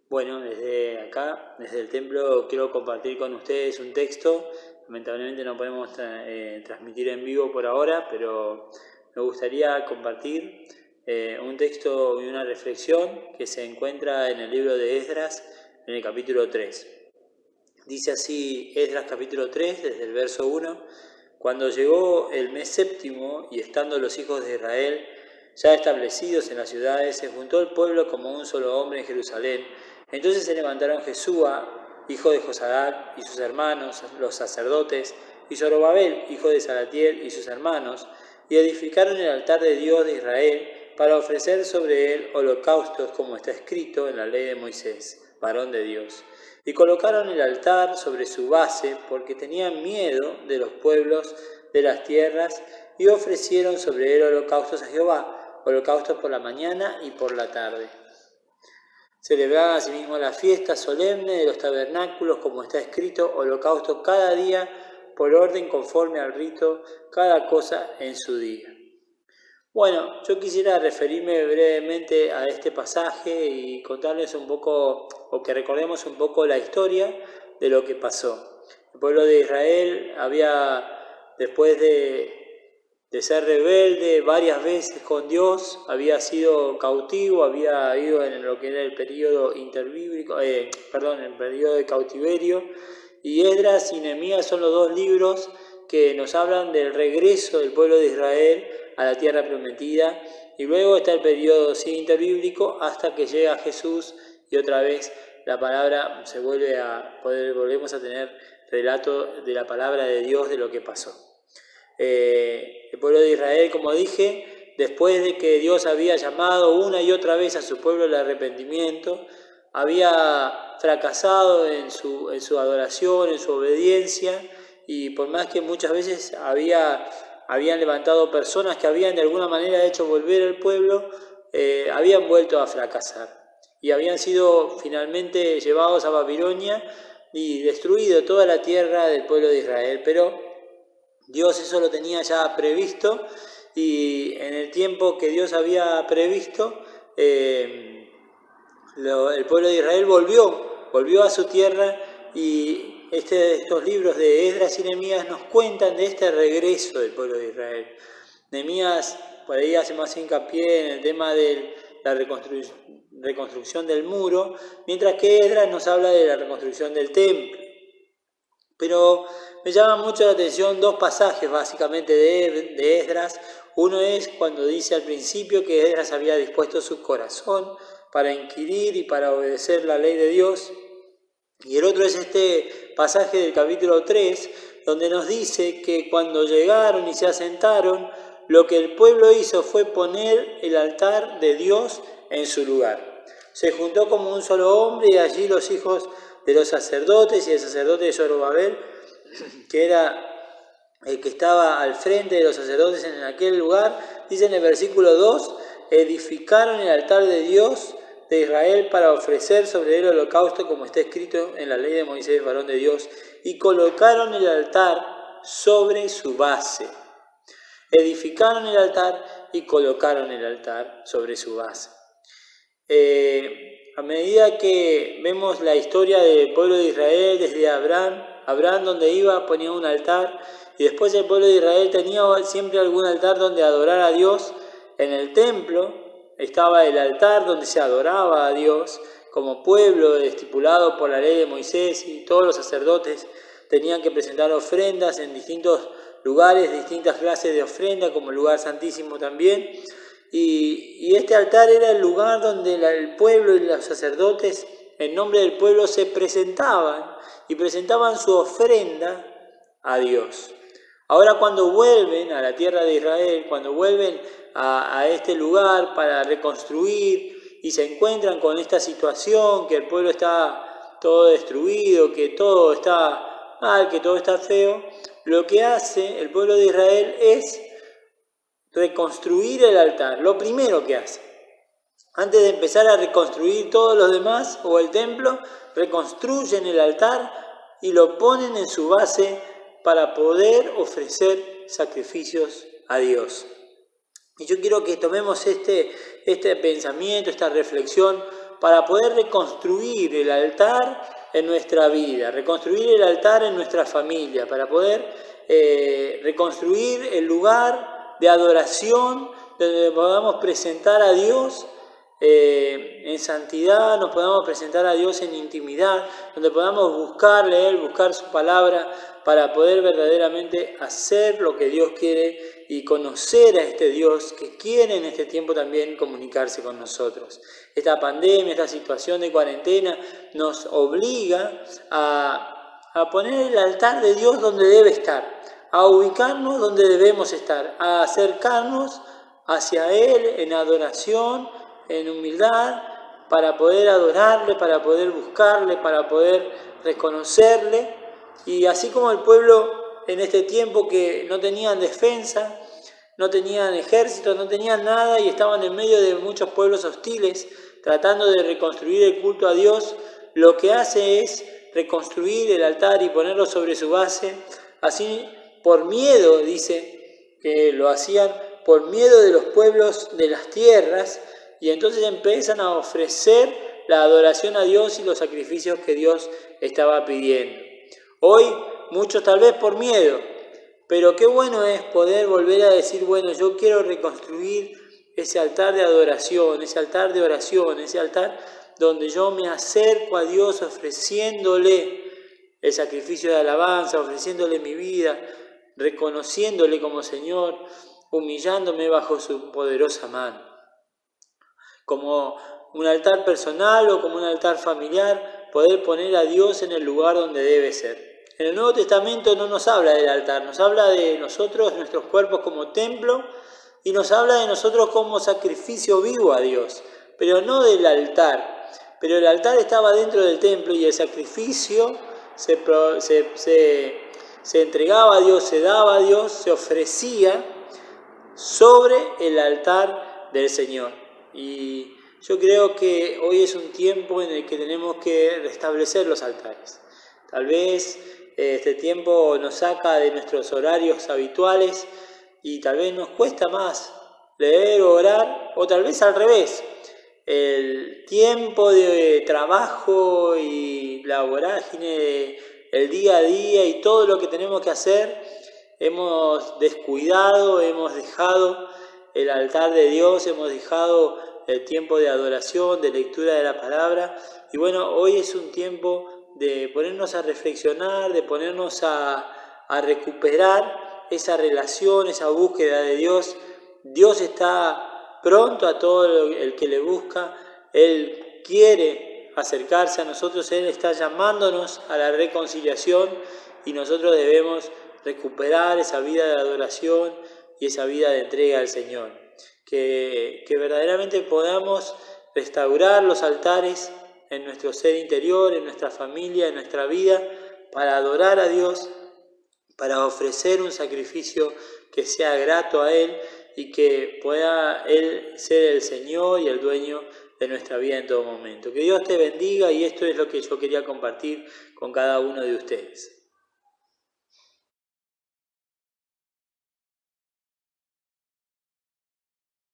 Bueno, desde acá, desde el templo, quiero compartir con ustedes un texto. Lamentablemente no podemos transmitir en vivo por ahora, pero me gustaría compartir un texto y una reflexión que se encuentra en el libro de Esdras, en el capítulo 3. Dice así Esdras capítulo 3, desde el verso 1. Cuando llegó el mes séptimo y estando los hijos de Israel ya establecidos en las ciudades, se juntó el pueblo como un solo hombre en Jerusalén. Entonces se levantaron Jesúa, hijo de Josadac, y sus hermanos, los sacerdotes, y Zorobabel, hijo de Salatiel, y sus hermanos, y edificaron el altar de Dios de Israel para ofrecer sobre él holocaustos, como está escrito en la ley de Moisés, varón de Dios. Y colocaron el altar sobre su base, porque tenían miedo de los pueblos de las tierras, y ofrecieron sobre él holocaustos a Jehová, holocaustos por la mañana y por la tarde. Celebraban asimismo la fiesta solemne de los tabernáculos, como está escrito, holocausto cada día, por orden conforme al rito, cada cosa en su día. Bueno, yo quisiera referirme brevemente a este pasaje y contarles un poco, o que recordemos un poco la historia de lo que pasó. El pueblo de Israel después de ser rebelde varias veces con Dios, había sido cautivo, había ido en lo que era el periodo interbíblico, el periodo de cautiverio, y Esdras y Nehemías son los dos libros que nos hablan del regreso del pueblo de Israel a la tierra prometida, y luego está el periodo interbíblico hasta que llega Jesús y otra vez la palabra volvemos a tener relato de la palabra de Dios de lo que pasó. El pueblo de Israel, como dije, después de que Dios había llamado una y otra vez a su pueblo al arrepentimiento, había fracasado en su adoración, en su obediencia, y por más que muchas veces habían levantado personas que habían de alguna manera hecho volver al pueblo, habían vuelto a fracasar y habían sido finalmente llevados a Babilonia y destruido toda la tierra del pueblo de Israel. Pero Dios eso lo tenía ya previsto, y en el tiempo que Dios había previsto, el pueblo de Israel volvió a su tierra, y estos libros de Esdras y Nehemías nos cuentan de este regreso del pueblo de Israel. Nehemías por ahí hace más hincapié en el tema de la reconstrucción del muro, mientras que Esdras nos habla de la reconstrucción del templo. Pero me llama mucho la atención dos pasajes básicamente de Esdras. Uno es cuando dice al principio que Esdras había dispuesto su corazón para inquirir y para obedecer la ley de Dios. Y el otro es este pasaje del capítulo 3, donde nos dice que cuando llegaron y se asentaron, lo que el pueblo hizo fue poner el altar de Dios en su lugar. Se juntó como un solo hombre, y allí los hijos de los sacerdotes y el sacerdote de Zorobabel, que era el que estaba al frente de los sacerdotes en aquel lugar, dice en el versículo 2, edificaron el altar de Dios de Israel para ofrecer sobre él holocausto, como está escrito en la ley de Moisés, varón de Dios, y colocaron el altar sobre su base. Edificaron el altar y colocaron el altar sobre su base. A medida que vemos la historia del pueblo de Israel desde Abraham donde iba ponía un altar, y después el pueblo de Israel tenía siempre algún altar donde adorar a Dios. En el templo estaba el altar donde se adoraba a Dios como pueblo, estipulado por la ley de Moisés, y todos los sacerdotes tenían que presentar ofrendas en distintos lugares, distintas clases de ofrenda, como el lugar santísimo también. Y este altar era el lugar donde el pueblo y los sacerdotes, en nombre del pueblo, se presentaban y presentaban su ofrenda a Dios. Ahora, cuando vuelven a la tierra de Israel, cuando vuelven a este lugar para reconstruir y se encuentran con esta situación, que el pueblo está todo destruido, que todo está mal, que todo está feo, lo que hace el pueblo de Israel es reconstruir el altar. Lo primero que hace, antes de empezar a reconstruir todos los demás o el templo, reconstruyen el altar y lo ponen en su base para poder ofrecer sacrificios a Dios. Y yo quiero que tomemos este pensamiento, esta reflexión, para poder reconstruir el altar en nuestra vida, reconstruir el altar en nuestra familia, para poder reconstruir el lugar de adoración donde podamos presentar a Dios en santidad, nos podamos presentar a Dios en intimidad, donde podamos buscarle Él, buscar su palabra para poder verdaderamente hacer lo que Dios quiere y conocer a este Dios que quiere en este tiempo también comunicarse con nosotros. Esta pandemia, esta situación de cuarentena nos obliga a poner el altar de Dios donde debe estar, a ubicarnos donde debemos estar, a acercarnos hacia Él en adoración, en humildad, para poder adorarle, para poder buscarle, para poder reconocerle. Y así como el pueblo en este tiempo que no tenían defensa, no tenían ejército, no tenían nada y estaban en medio de muchos pueblos hostiles tratando de reconstruir el culto a Dios, lo que hace es reconstruir el altar y ponerlo sobre su base. Así, por miedo, dice que lo hacían por miedo de los pueblos de las tierras, y entonces empiezan a ofrecer la adoración a Dios y los sacrificios que Dios estaba pidiendo. Hoy, muchos tal vez por miedo, pero qué bueno es poder volver a decir, bueno, yo quiero reconstruir ese altar de adoración, ese altar de oración, ese altar donde yo me acerco a Dios ofreciéndole el sacrificio de alabanza, ofreciéndole mi vida, reconociéndole como Señor, humillándome bajo su poderosa mano. Como un altar personal o como un altar familiar, poder poner a Dios en el lugar donde debe ser. En el Nuevo Testamento no nos habla del altar, nos habla de nosotros, nuestros cuerpos como templo, y nos habla de nosotros como sacrificio vivo a Dios, pero no del altar. Pero el altar estaba dentro del templo y el sacrificio se entregaba a Dios, se daba a Dios, se ofrecía sobre el altar del Señor. Y yo creo que hoy es un tiempo en el que tenemos que restablecer los altares. Tal vez este tiempo nos saca de nuestros horarios habituales y tal vez nos cuesta más leer o orar, o tal vez al revés. El tiempo de trabajo y la vorágine del día a día y todo lo que tenemos que hacer, hemos descuidado, hemos dejado el altar de Dios, hemos dejado el tiempo de adoración, de lectura de la palabra. Y bueno, hoy es un tiempo de ponernos a reflexionar, de ponernos a recuperar esa relación, esa búsqueda de Dios. Dios está pronto a todo el que le busca. Él quiere acercarse a nosotros, Él está llamándonos a la reconciliación y nosotros debemos recuperar esa vida de adoración y esa vida de entrega al Señor. Que verdaderamente podamos restaurar los altares en nuestro ser interior, en nuestra familia, en nuestra vida, para adorar a Dios, para ofrecer un sacrificio que sea grato a Él y que pueda Él ser el Señor y el dueño de nuestra vida en todo momento. Que Dios te bendiga, y esto es lo que yo quería compartir con cada uno de ustedes.